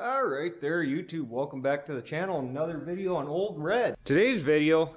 Alright there YouTube, welcome back to the channel. Another video on Old Red. Today's video,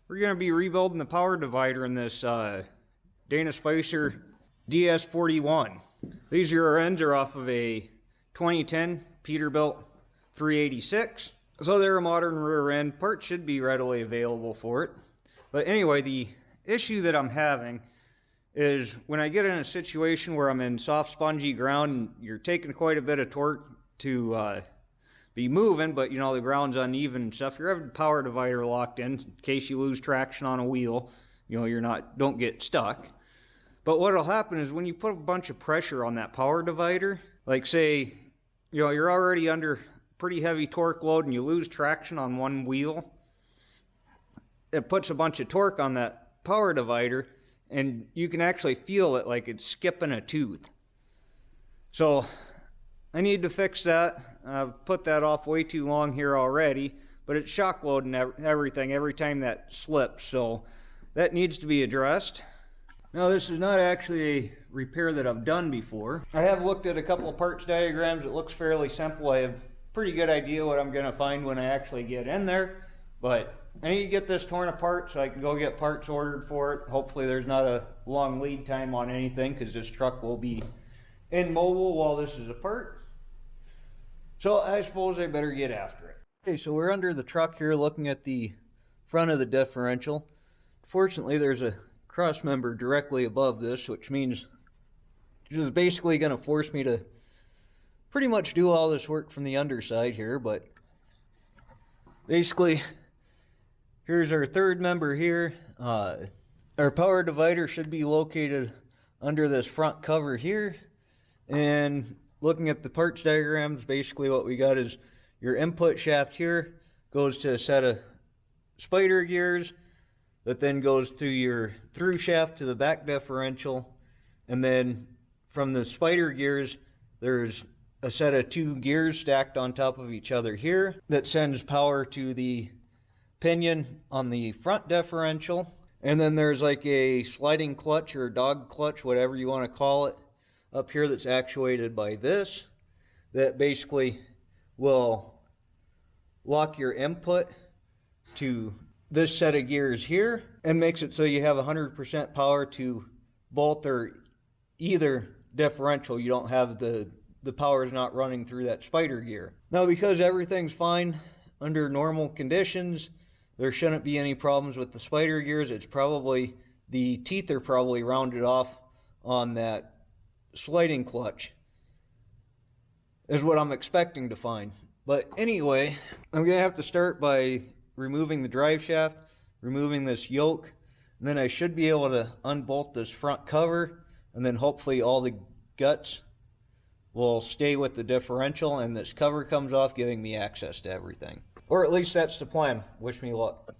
we're going to be rebuilding the power divider in this Dana Spicer ds41. These rear ends are off of a 2010 Peterbilt 386. So they're a modern rear end. Parts should be readily available for it. But anyway, the issue that I'm having is when I get in a situation where I'm in soft spongy ground and you're taking quite a bit of torque to be moving, but you know the ground's uneven and stuff, you're having the power divider locked in case you lose traction on a wheel, you know, don't get stuck. But what'll happen is when you put a bunch of pressure on that power divider, like say, you know, you're already under pretty heavy torque load and you lose traction on one wheel, it puts a bunch of torque on that power divider and you can actually feel it like it's skipping a tooth. So I need to fix that. I've put that off way too long here already, but it's shock loading everything every time that slips, so that needs to be addressed. Now this is not actually a repair that I've done before. I have looked at a couple of parts diagrams. It looks fairly simple. I have a pretty good idea what I'm going to find when I actually get in there, but I need to get this torn apart so I can go get parts ordered for it. Hopefully there's not a long lead time on anything because this truck will be immobile while this is apart. So I suppose I better get after it. Okay, so we're under the truck here looking at the front of the differential. Fortunately, there's a cross member directly above this, which means it's just basically going to force me to pretty much do all this work from the underside here. But basically, here's our third member here. Our power divider should be located under this front cover here. And looking at the parts diagrams, basically what we got is your input shaft here goes to a set of spider gears that then goes to your through shaft to the back differential, and then from the spider gears there's a set of two gears stacked on top of each other here that sends power to the pinion on the front differential, and then there's like a sliding clutch or dog clutch, whatever you want to call it, up here that's actuated by this, that basically will lock your input to this set of gears here and makes it so you have 100% power to both or either differential. You don't have the power is not running through that spider gear. Now, because everything's fine under normal conditions, there shouldn't be any problems with the spider gears. It's probably the teeth are probably rounded off on that sliding clutch is what I'm expecting to find. But anyway, I'm gonna have to start by removing the drive shaft, removing this yoke, and then I should be able to unbolt this front cover, and then hopefully all the guts will stay with the differential and this cover comes off, giving me access to everything. Or at least that's the plan. Wish me luck.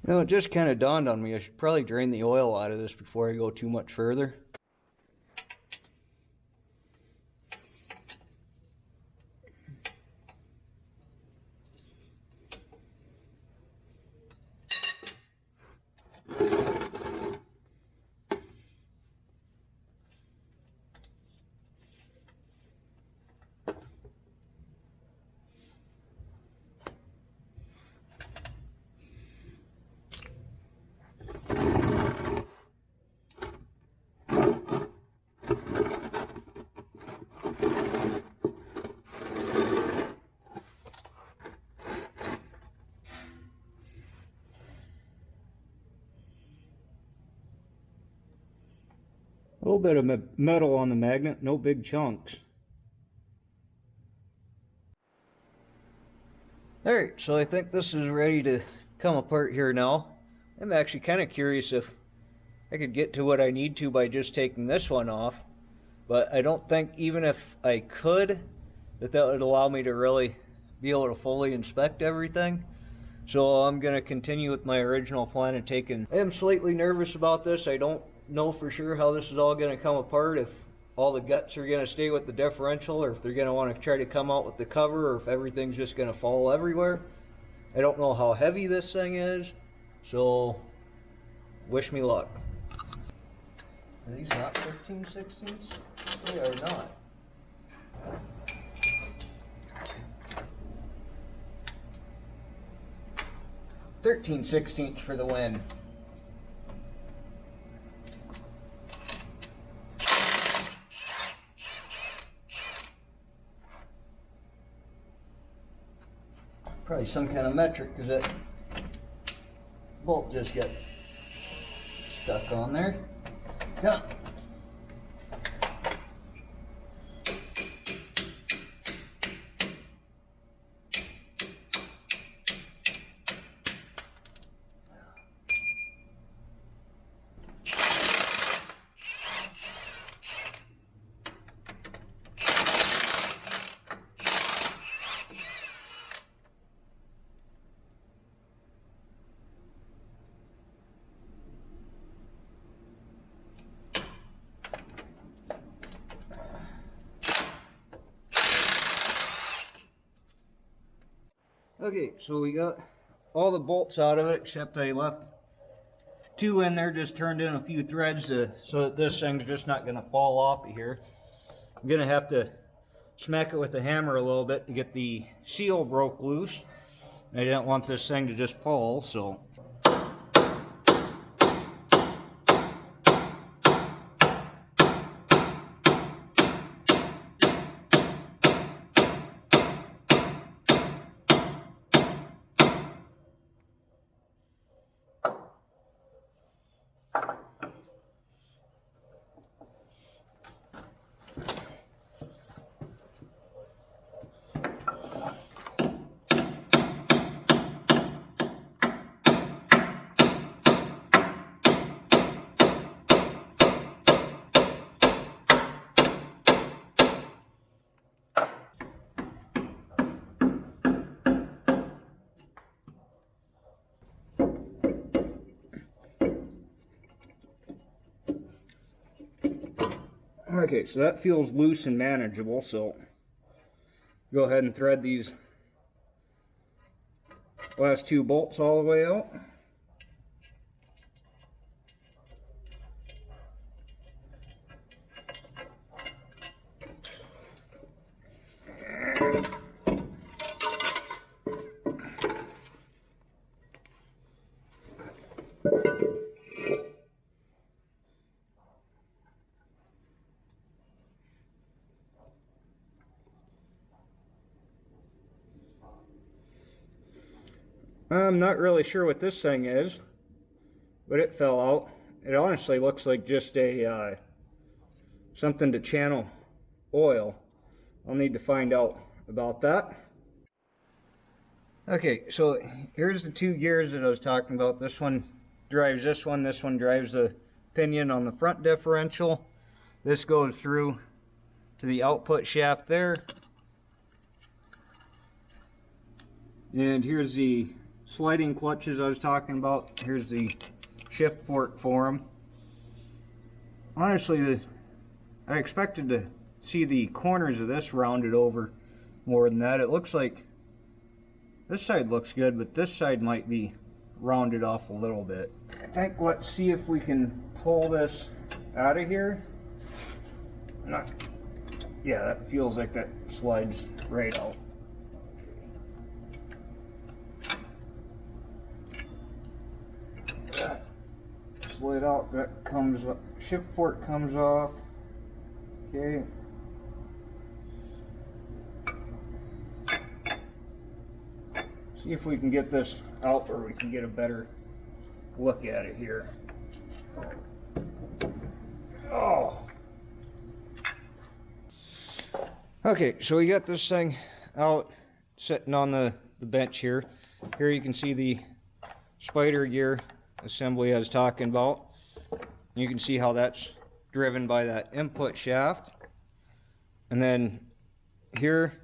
You know, it just kind of dawned on me, I should probably drain the oil out of this before I go too much further. little bit of metal on the magnet, no big chunks. Alright, so I think this is ready to come apart here now. I'm actually kind of curious if I could get to what I need to by just taking this one off. But I don't think even if I could, that would allow me to really be able to fully inspect everything. So I'm going to continue with my original plan of taking. I am slightly nervous about this. I don't know for sure how this is all going to come apart, if all the guts are going to stay with the differential, or if they're going to want to try to come out with the cover, or if everything's just going to fall everywhere. I don't know how heavy this thing is, so wish me luck. Are these not 15/16? They are not. (13/16) for the win. Probably some kind of metric, because that bolt just got stuck on there. Yeah. Okay, so we got all the bolts out of it, except I left 2 in there, just turned in a few threads so that this thing's just not going to fall off of here. I'm going to have to smack it with a hammer a little bit to get the seal broke loose. I didn't want this thing to just fall, so... Okay, so that feels loose and manageable, so go ahead and thread these last 2 bolts all the way out. I'm not really sure what this thing is, but it fell out. It honestly looks like just a something to channel oil. I'll need to find out about that. Okay, so here's the 2 gears that I was talking about. This one drives this one drives the pinion on the front differential. This goes through to the output shaft there. And here's the sliding clutches I was talking about. Here's the shift fork for them. Honestly, I expected to see the corners of this rounded over more than that. It looks like this side looks good, but this side might be rounded off a little bit. I think let's see if we can pull this out of here. Yeah, that feels like that slides right out. That slid out, that comes up, shift fork comes off. Okay. See if we can get this out, or we can get a better look at it here. Oh, Okay, so we got this thing out sitting on the bench here. Here you can see the spider gear assembly I was talking about. You can see how that's driven by that input shaft. And then here,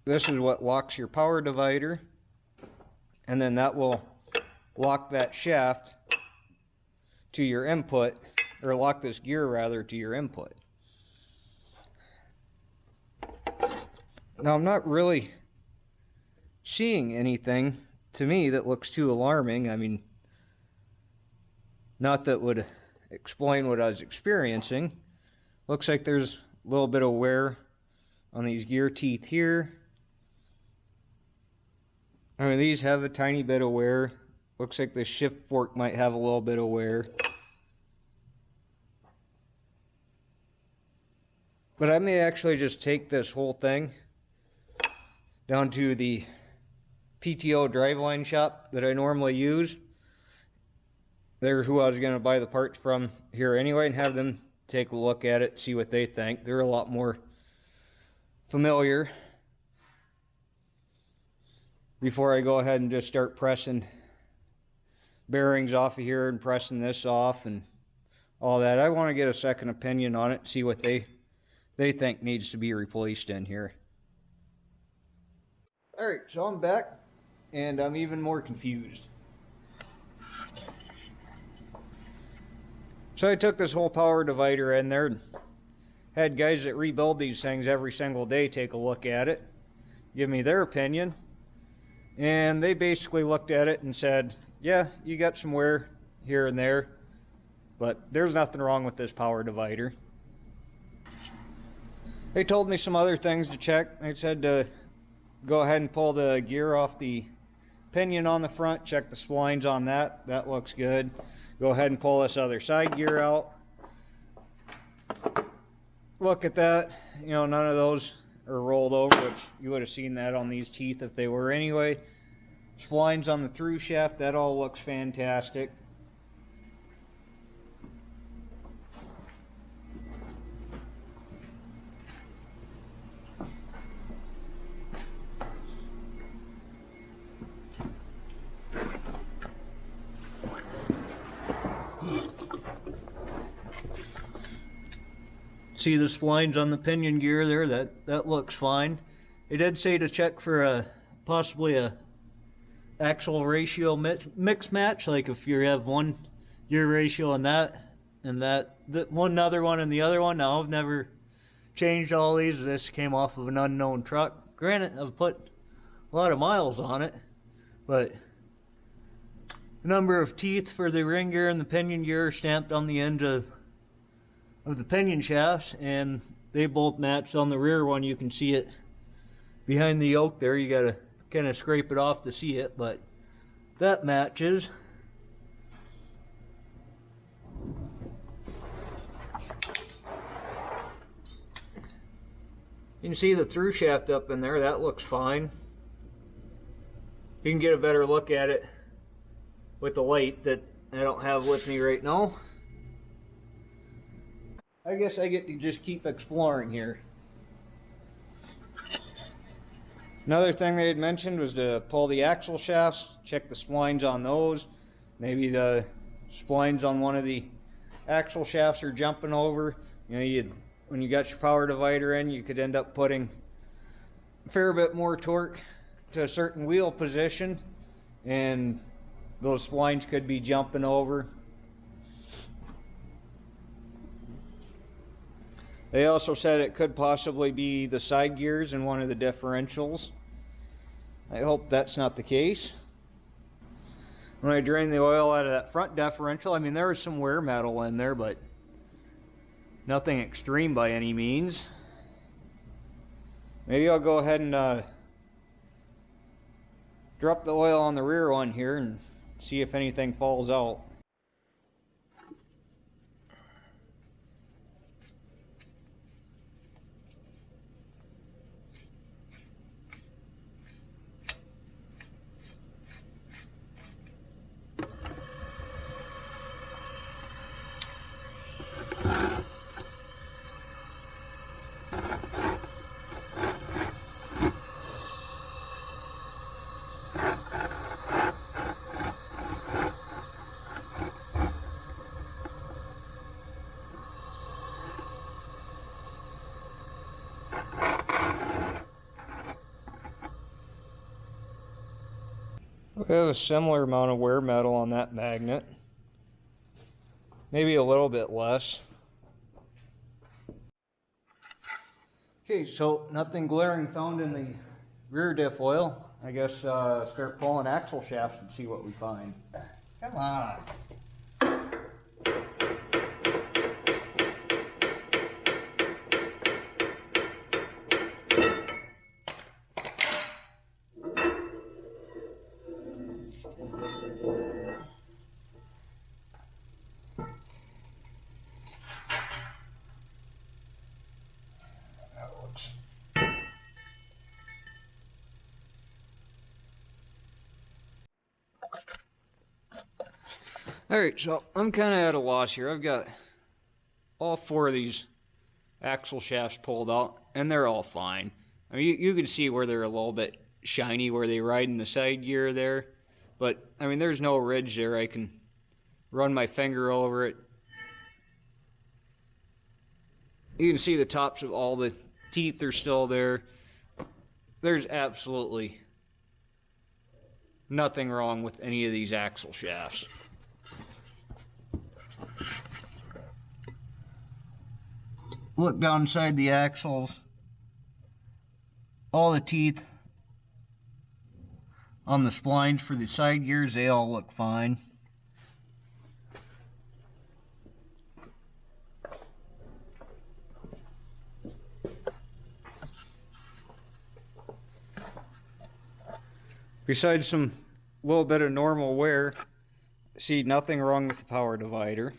this is what locks your power divider. And then that will lock that shaft to your input, or lock this gear rather to your input. Now I'm not really seeing anything to me that looks too alarming. I mean, not that would explain what I was experiencing. Looks like there's a little bit of wear on these gear teeth here. I mean, these have a tiny bit of wear. Looks like the shift fork might have a little bit of wear. But I may actually just take this whole thing down to the PTO driveline shop that I normally use. They're who I was going to buy the parts from here anyway, and have them take a look at it, see what they think. They're a lot more familiar before I go ahead and just start pressing bearings off of here and pressing this off and all that. I want to get a second opinion on it, see what they think needs to be replaced in here. Alright, so I'm back and I'm even more confused. So I took this whole power divider in there and had guys that rebuild these things every single day take a look at it, give me their opinion, and they basically looked at it and said, yeah, you got some wear here and there, but there's nothing wrong with this power divider. They told me some other things to check. They said to go ahead and pull the gear off the pinion on the front, check the splines on that. That looks good. Go ahead and pull this other side gear out. Look at that. You know, none of those are rolled over, which you would have seen that on these teeth if they were anyway. Splines on the through shaft, that all looks fantastic. See the splines on the pinion gear there, that looks fine. It did say to check for possibly a axle ratio mix match, like if you have one gear ratio on that and one other one and the other one. Now I've never changed all these. This came off of an unknown truck. Granted, I've put a lot of miles on it, but the number of teeth for the ring gear and the pinion gear are stamped on the end of the pinion shafts, and they both match. On the rear one you can see it behind the yoke there. You gotta kind of scrape it off to see it, but that matches. You can see the through shaft up in there. That looks fine. You can get a better look at it with the light that I don't have with me right now. I guess I get to just keep exploring here. Another thing they had mentioned was to pull the axle shafts, check the splines on those. Maybe the splines on one of the axle shafts are jumping over. You know, when you got your power divider in, you could end up putting a fair bit more torque to a certain wheel position, and those splines could be jumping over. They also said it could possibly be the side gears in one of the differentials. I hope that's not the case. When I drained the oil out of that front differential, I mean, there was some wear metal in there, but nothing extreme by any means. Maybe I'll go ahead and drop the oil on the rear one here and see if anything falls out. We have a similar amount of wear metal on that magnet. Maybe a little bit less. Okay, so nothing glaring found in the rear diff oil. I guess start pulling axle shafts and see what we find. Come on. Alright, so I'm kind of at a loss here. I've got all 4 of these axle shafts pulled out, and they're all fine. I mean, you can see where they're a little bit shiny, where they ride in the side gear there. But, I mean, there's no ridge there. I can run my finger over it. You can see the tops of all the teeth are still there. There's absolutely nothing wrong with any of these axle shafts. Look down inside the axles. All the teeth on the splines for the side gears, they all look fine. Besides some little bit of normal wear, see nothing wrong with the power divider.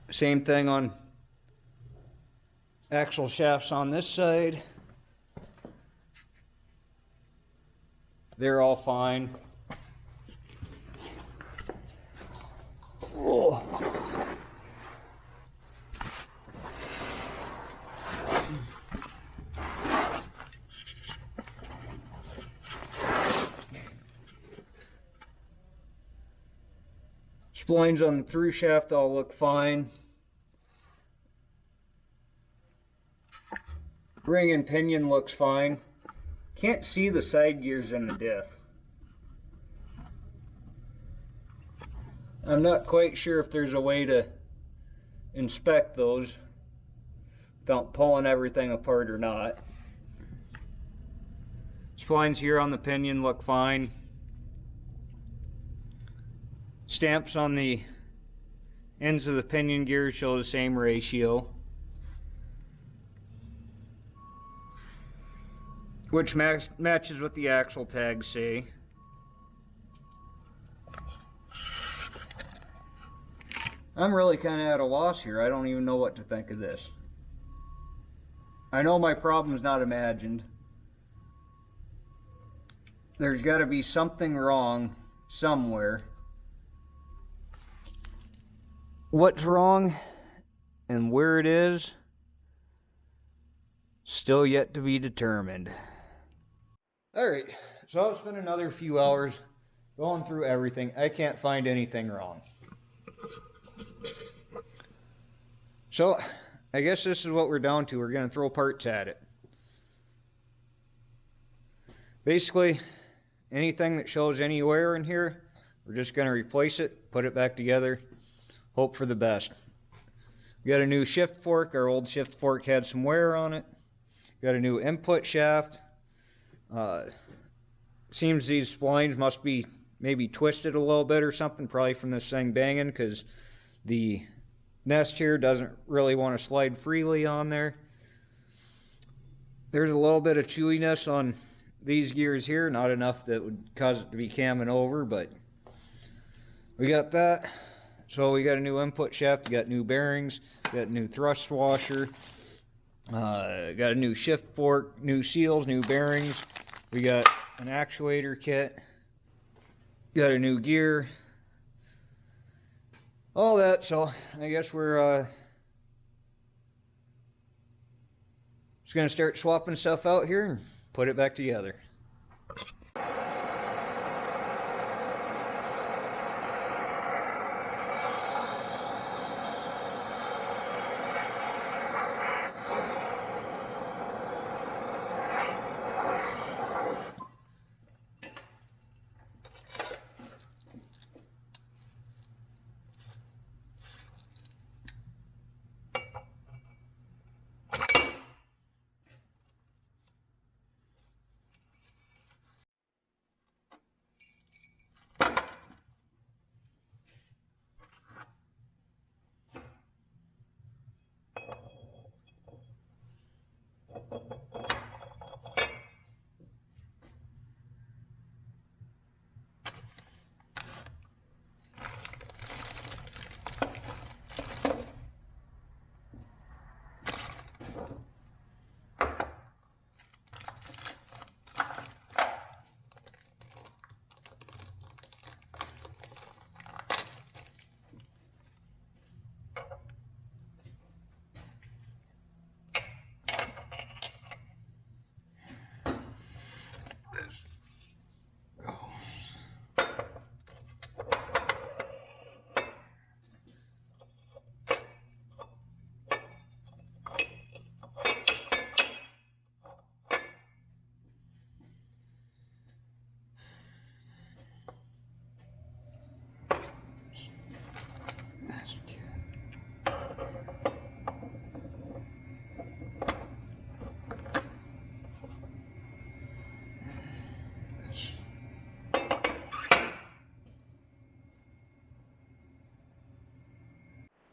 Same thing on axle shafts on this side. They're all fine. Oh. Splines on the through shaft all look fine. Ring and pinion looks fine. Can't see the side gears in the diff. I'm not quite sure if there's a way to inspect those without pulling everything apart or not. Splines here on the pinion look fine. Stamps on the ends of the pinion gears show the same ratio, which matches what the axle tags say. I'm really kind of at a loss here. I don't even know what to think of this. I know my problem's not imagined. There's got to be something wrong somewhere. What's wrong and where it is, still yet to be determined. Alright, so I'll spend another few hours going through everything. I can't find anything wrong. So, I guess this is what we're down to. We're going to throw parts at it. Basically, anything that shows any wear in here, we're just going to replace it, put it back together, hope for the best. We got a new shift fork. Our old shift fork had some wear on it. Got a new input shaft. Seems these splines must be maybe twisted a little bit or something, probably from this thing banging, because the nest here doesn't really want to slide freely on there. There's a little bit of chewiness on these gears here, not enough that would cause it to be camming over, but we got that. So we got a new input shaft, we got new bearings, got a new thrust washer, got a new shift fork, new seals, new bearings. We got an actuator kit, got a new gear, all that. So I guess we're just gonna start swapping stuff out here and put it back together.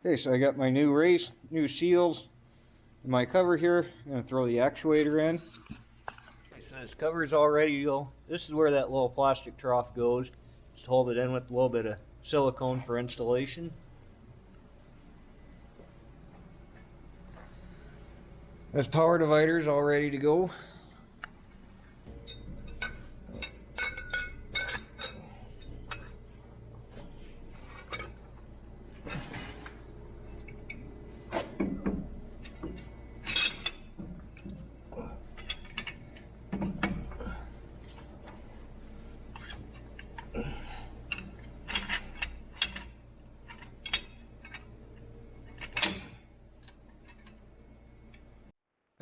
Okay, so I got my new race, new seals in my cover here. I'm going to throw the actuator in. Okay, so this cover is all ready to go. This is where that little plastic trough goes. Just hold it in with a little bit of silicone for installation. This power divider is all ready to go.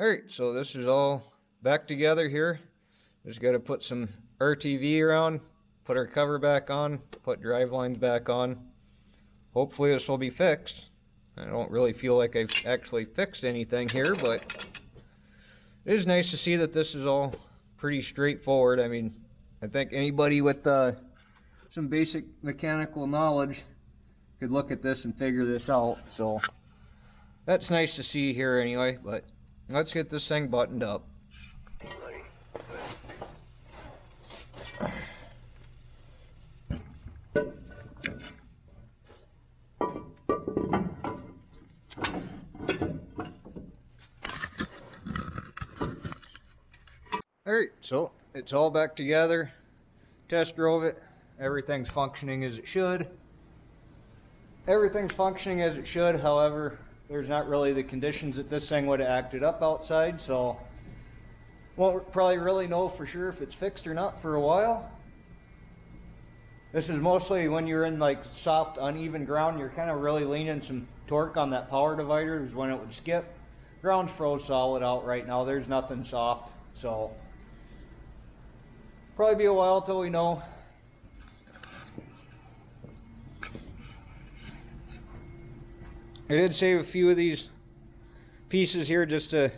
Alright, so this is all back together here. Just got to put some RTV around, put our cover back on, put drive lines back on. Hopefully this will be fixed. I don't really feel like I've actually fixed anything here, but it is nice to see that this is all pretty straightforward. I mean, I think anybody with some basic mechanical knowledge could look at this and figure this out. So that's nice to see here anyway, but let's get this thing buttoned up. Alright, so it's all back together. Test drove it. Everything's functioning as it should. Everything's functioning as it should, however, there's not really the conditions that this thing would have acted up outside, so won't probably really know for sure if it's fixed or not for a while. This is mostly when you're in like soft, uneven ground, you're kind of really leaning some torque on that power divider is when it would skip. Ground's froze solid out right now, there's nothing soft, so probably be a while till we know. I did save a few of these pieces here just to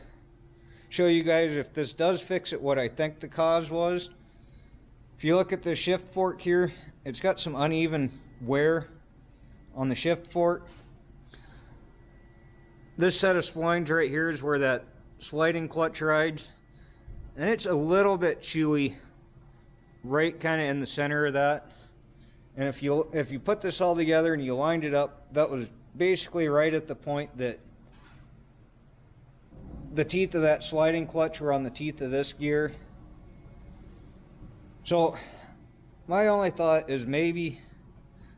show you guys if this does fix it, what I think the cause was. If you look at the shift fork here, it's got some uneven wear on the shift fork. This set of splines right here is where that sliding clutch rides, and it's a little bit chewy right kind of in the center of that. And if you put this all together and you lined it up, that was basically right at the point that the teeth of that sliding clutch were on the teeth of this gear. So my only thought is maybe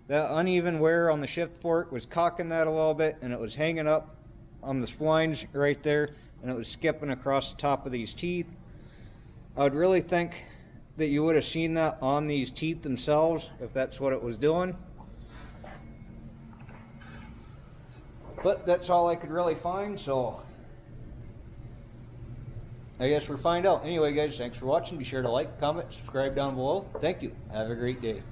that uneven wear on the shift fork was cocking that a little bit, and it was hanging up on the splines right there, and it was skipping across the top of these teeth. I would really think that you would have seen that on these teeth themselves if that's what it was doing. But that's all I could really find, so I guess we'll find out. Anyway guys, thanks for watching. Be sure to like, comment, subscribe down below. Thank you. Have a great day.